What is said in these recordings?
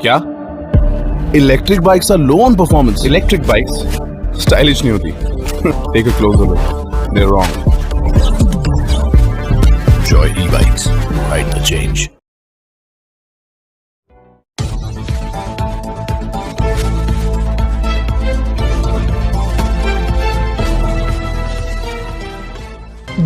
क्या? Electric bikes are low on performance. Electric bikes stylish नहीं होती. Take a closer look. They're wrong. Joy e-bikes. Ride the change.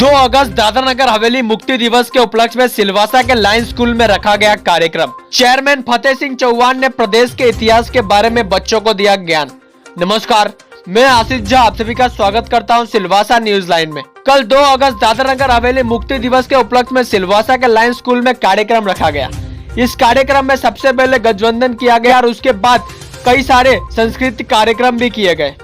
दो अगस्त दादरा नगर हवेली मुक्ति दिवस के उपलक्ष्य में सिलवासा के लायंस स्कूल में रखा गया कार्यक्रम। चेयरमैन फतेह सिंह चौहान ने प्रदेश के इतिहास के बारे में बच्चों को दिया ज्ञान। नमस्कार, मैं आशीष झा आप सभी का स्वागत करता हूं सिलवासा न्यूज लाइन में। कल 2 अगस्त दादरा नगर हवेली मुक्ति दिवस के उपलक्ष्य में सिलवासा के लायंस स्कूल में कार्यक्रम रखा गया। इस कार्यक्रम में सबसे पहले गजवंदन किया गया और उसके बाद कई सारे सांस्कृतिक कार्यक्रम भी किए गए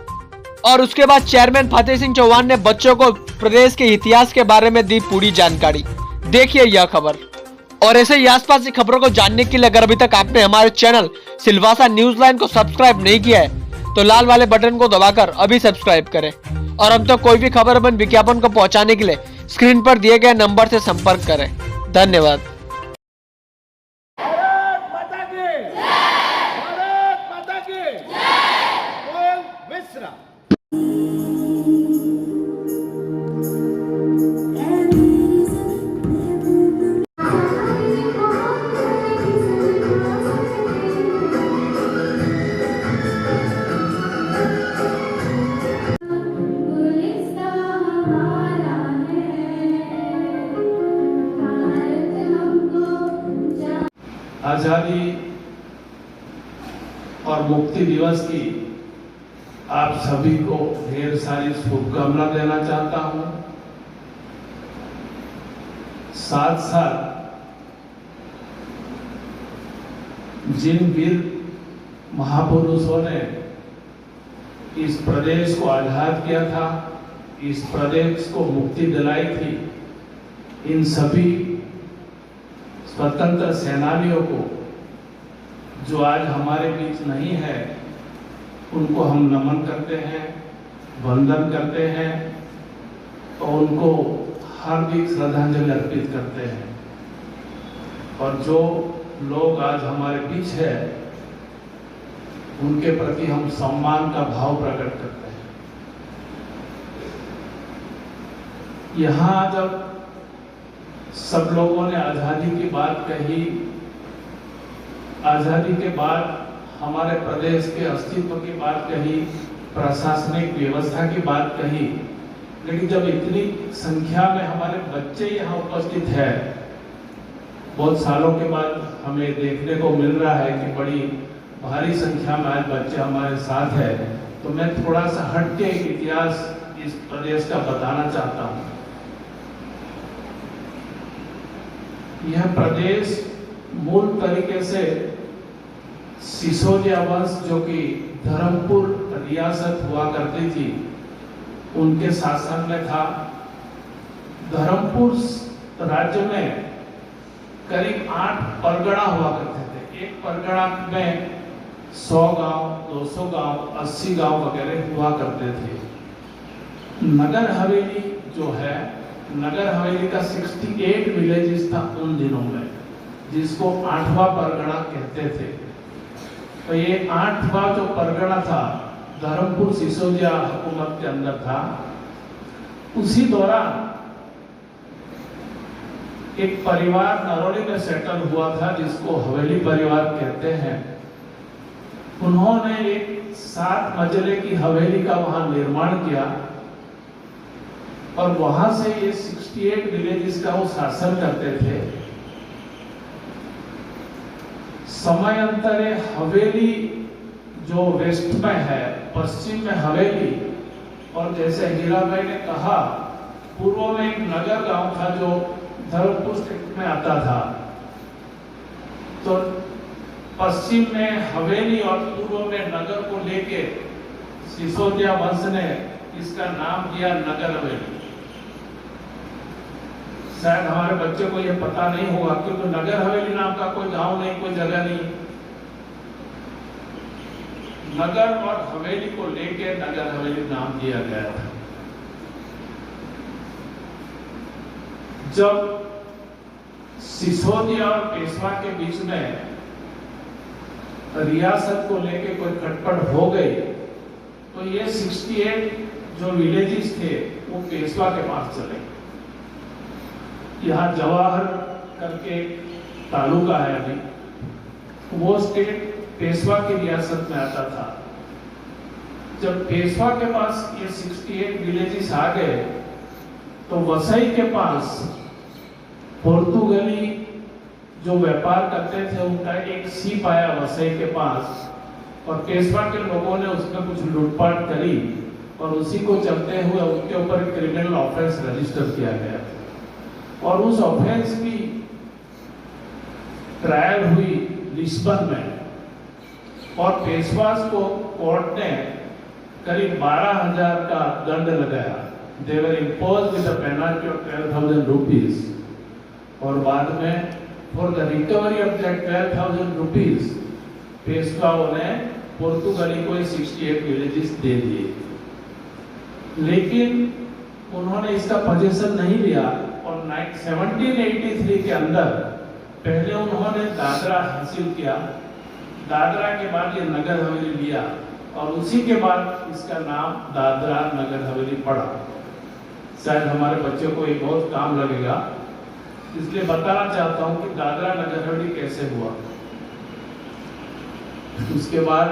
और उसके बाद चेयरमैन फतेह सिंह चौहान ने बच्चों को प्रदेश के इतिहास के बारे में दी पूरी जानकारी। देखिए यह खबर और ऐसे ही आसपास की खबरों को जानने के लिए अगर अभी तक आपने हमारे चैनल सिलवासा न्यूज लाइन को सब्सक्राइब नहीं किया है तो लाल वाले बटन को दबाकर अभी सब्सक्राइब करें और हम तो कोई भी खबर अपन विज्ञापन को पहुंचाने के लिए स्क्रीन पर दिए गए नंबर से संपर्क करें। धन्यवाद। आजादी और मुक्ति दिवस की आप सभी को ढेर सारी शुभकामना देना चाहता हूं। साथ साथ जिन वीर महापुरुषों ने इस प्रदेश को आजाद किया था, इस प्रदेश को मुक्ति दिलाई थी, इन सभी स्वतंत्र सेनानियों को जो आज हमारे बीच नहीं है उनको हम नमन करते हैं, वंदन करते हैं और उनको हार्दिक श्रद्धांजलि अर्पित करते हैं। और जो लोग आज हमारे बीच है उनके प्रति हम सम्मान का भाव प्रकट करते हैं। यहाँ जब सब लोगों ने आजादी की बात कही, आजादी के बाद हमारे प्रदेश के अस्तित्व की बात कही, प्रशासनिक व्यवस्था की बात कही, लेकिन जब इतनी संख्या में हमारे बच्चे यहाँ उपस्थित है, बहुत सालों के बाद हमें देखने को मिल रहा है कि बड़ी भारी संख्या में आज बच्चे हमारे साथ है, तो मैं थोड़ा सा हटके इतिहास इस प्रदेश का बताना चाहता हूँ। यह प्रदेश मूल तरीके से सिसोदिया वंश जो कि धर्मपुर रियासत हुआ करती थी उनके शासन में था। धर्मपुर राज्य में करीब 8 परगना हुआ करते थे। एक परगना में 100 गांव, 200 गांव, 80 गांव वगैरह हुआ करते थे। नगर हवेली जो है, नगर हवेली का 68 विलेजेस था उन दिनों में, जिसको 8वां परगना कहते थे। तो ये 8वां जो परगना था धर्मपुर सिसोदिया हुकूमत के अंदर था। उसी दौरान एक परिवार नरोली में सेटल हुआ था जिसको हवेली परिवार कहते हैं। उन्होंने एक 7 मंजिले की हवेली का वहां निर्माण किया और वहां से ये 68 विलेजेस का वो शासन करते थे। समयांतरे हवेली जो वेस्ट में है, पश्चिम में हवेली, और जैसे हीरा भाई ने कहा पूर्व में एक नगर गांव था जो धर्मपुर स्टेट में आता था। तो पश्चिम में हवेली और पूर्व में नगर को लेके सिसोदिया वंश ने इसका नाम दिया नगर हवेली। शायद हमारे बच्चे को यह पता नहीं होगा क्योंकि नगर हवेली नाम का कोई गांव नहीं, कोई जगह नहीं। नगर और हवेली को लेके नगर हवेली नाम दिया गया था। जब सिसोदिया और पेशवा के बीच में रियासत को लेके कोई खटपट हो गई तो ये 68 जो विलेजेस थे वो पेशवा के पास चले। यहाँ जवाहर करके तालुका है अभी, वो स्टेट पेशवा की रियासत में आता था। जब पेशवा के पास ये 68 विलेजेस आ गए तो वसई के पास पोर्तुगली जो व्यापार करते थे उनका एक सीप आया वसई के पास, और पेशवा के लोगों ने उसमें कुछ लूटपाट करी और उसी को चलते हुए उनके ऊपर क्रिमिनल ऑफेंस रजिस्टर किया गया और उस ऑफेंस की ट्रायल हुई लिस्बन में और पेशवास को कोर्ट ने करीब 12,000 का दंड लगाया। They were imposed with a penalty of 12,000 rupees और बाद में for the recovery of that 12,000 rupees पेशवाओं ने पोर्तुगली को 68 विलेजेस दे दिए, लेकिन उन्होंने इसका पोजीशन नहीं लिया और 1783 के अंदर पहले उन्होंने दादरा हासिल किया, दादरा के बाद ये नगर हवेली लिया और उसी के बाद इसका नाम दादरा नगर हवेली पड़ा। शायद हमारे बच्चों को ये बहुत काम लगेगा, इसलिए बताना चाहता हूं कि दादरा नगर हवेली कैसे हुआ। उसके बाद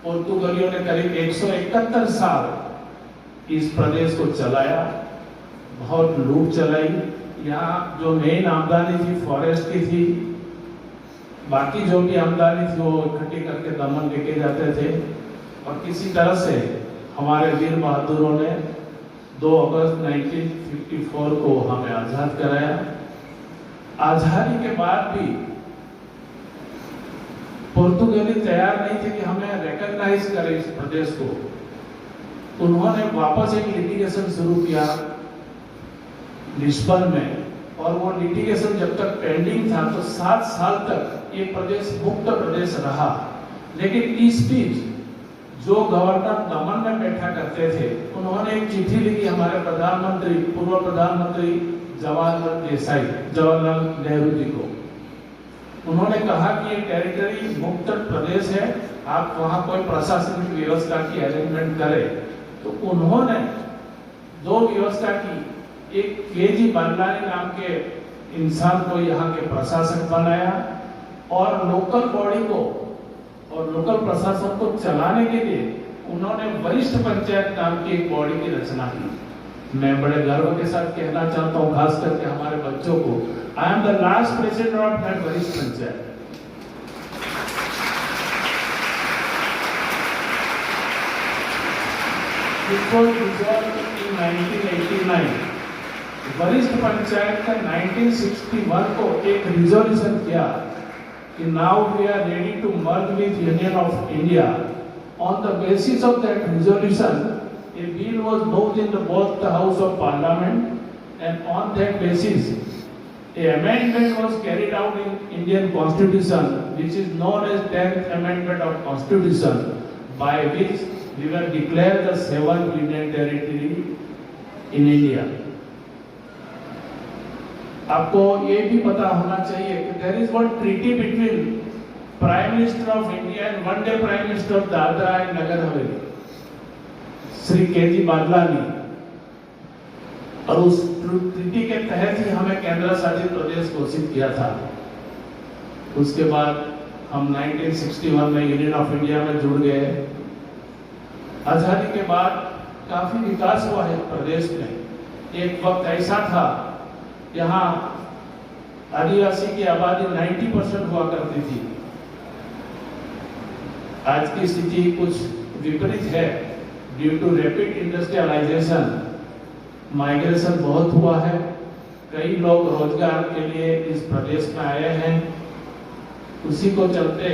पोर्तुगलियों ने करीब 171 साल इस प्रदेश को चलाया, बहुत लूट चलाई। यहाँ जो मेन आमदनी थी फॉरेस्ट की थी, बाकी जो भी आमदनी थी वो इकट्ठी करके दमन लेके जाते थे और किसी तरह से हमारे वीर बहादुरों ने 2 अगस्त 1954 को हमें आजाद कराया। आजादी के बाद भी पोर्तुगली तैयार नहीं थे कि हमें रिकॉग्नाइज करें इस प्रदेश को। उन्होंने वापस एक लिटिगेशन शुरू किया लिस्बन में और वो लिटिगेशन जब तक पेंडिंग था तो 7 साल तक ये प्रदेश मुक्त प्रदेश रहा। लेकिन इस बीच जो गवर्नर दमन में बैठा करते थे उन्होंने एक चिट्ठी लिखी हमारे प्रधानमंत्री, पूर्व प्रधानमंत्री जवाहरलाल नेहरू जी को। उन्होंने कहा कि ये टेरिटरी मुक्त प्रदेश है, आप वहां कोई प्रशासनिक व्यवस्था की अरेंजमेंट करें। तो उन्होंने 2 व्यवस्था की, एक केजी बांडलानी नाम के इंसान को यहाँ के प्रशासक बनाया और लोकल बॉडी को और लोकल प्रशासन को चलाने के लिए उन्होंने वरिष्ठ पंचायत नाम की एक बॉडी की रचना की। मैं बड़े गर्व के साथ कहना चाहता हूँ, खास करके हमारे बच्चों को, I am the last president of that वरिष्ठ panchayat. It was dissolved in 1989. वरिष्ठ पंचायत का 1961 को एक रिजोल्यूशन किया कि now we are ready to merge with union of India. On the basis of that resolution a bill was moved in both the House of Parliament, and on that basis a amendment was carried out in Indian Constitution, which is known as 10th Amendment of Constitution, by which we were declared the 7th Union Territory in India. आपको ये भी पता होना चाहिए कि there is one treaty between Prime Minister of India and one day Prime Minister of Dadra and Nagar Haveli, Shri K G Badlani, और उस treaty के तहत ही हमें केंद्र शासित प्रदेश घोषित किया था। उसके बाद हम 1961 में यूनियन ऑफ इंडिया में जुड़ गए। आजादी के बाद काफी विकास हुआ है प्रदेश में। एक वक्त ऐसा था यहाँ आदिवासी की आबादी 90% हुआ करती थी। आज की स्थिति कुछ विपरीत है। Due to rapid industrialisation migration बहुत हुआ है। कई लोग रोजगार के लिए इस प्रदेश में आए हैं। उसी को चलते,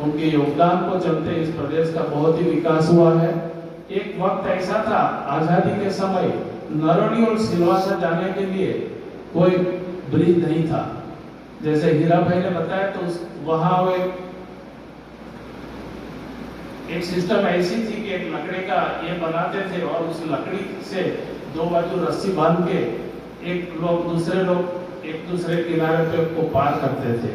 उनके योगदान को चलते इस प्रदेश का बहुत ही विकास हुआ है। एक वक्त ऐसा था आजादी के समय नरोडी और सिलवासा जाने के लिए कोई ब्रिज नहीं था। जैसे हीरा भाई ने बताया तो वहां वो एक सिस्टम ऐसी थी कि एक लकड़ी का ये बनाते थे और उस लकड़ी से 2 बाजू रस्सी बांध के दूसरे लोग एक दूसरे किनारे पे को पार करते थे।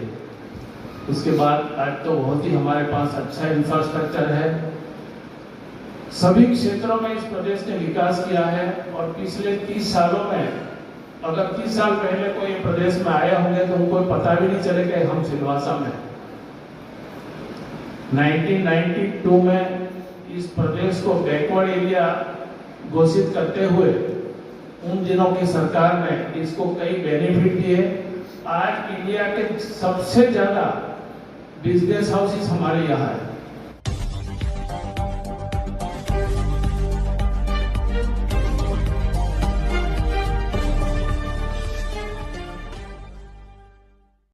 उसके बाद आज तो बहुत ही हमारे पास अच्छा इंफ्रास्ट्रक्चर है। सभी क्षेत्रों में इस प्रदेश ने विकास किया है और पिछले 30 सालों में अगर 30 साल पहले कोई प्रदेश में आए होंगे तो उनको पता भी नहीं चलेगा हम सिलवासा में। 1992 में इस प्रदेश को बैकवर्ड एरिया घोषित करते हुए उन दिनों की सरकार ने इसको कई बेनिफिट दिए। आज इंडिया के सबसे ज्यादा बिजनेस हाउसेस हमारे यहाँ है।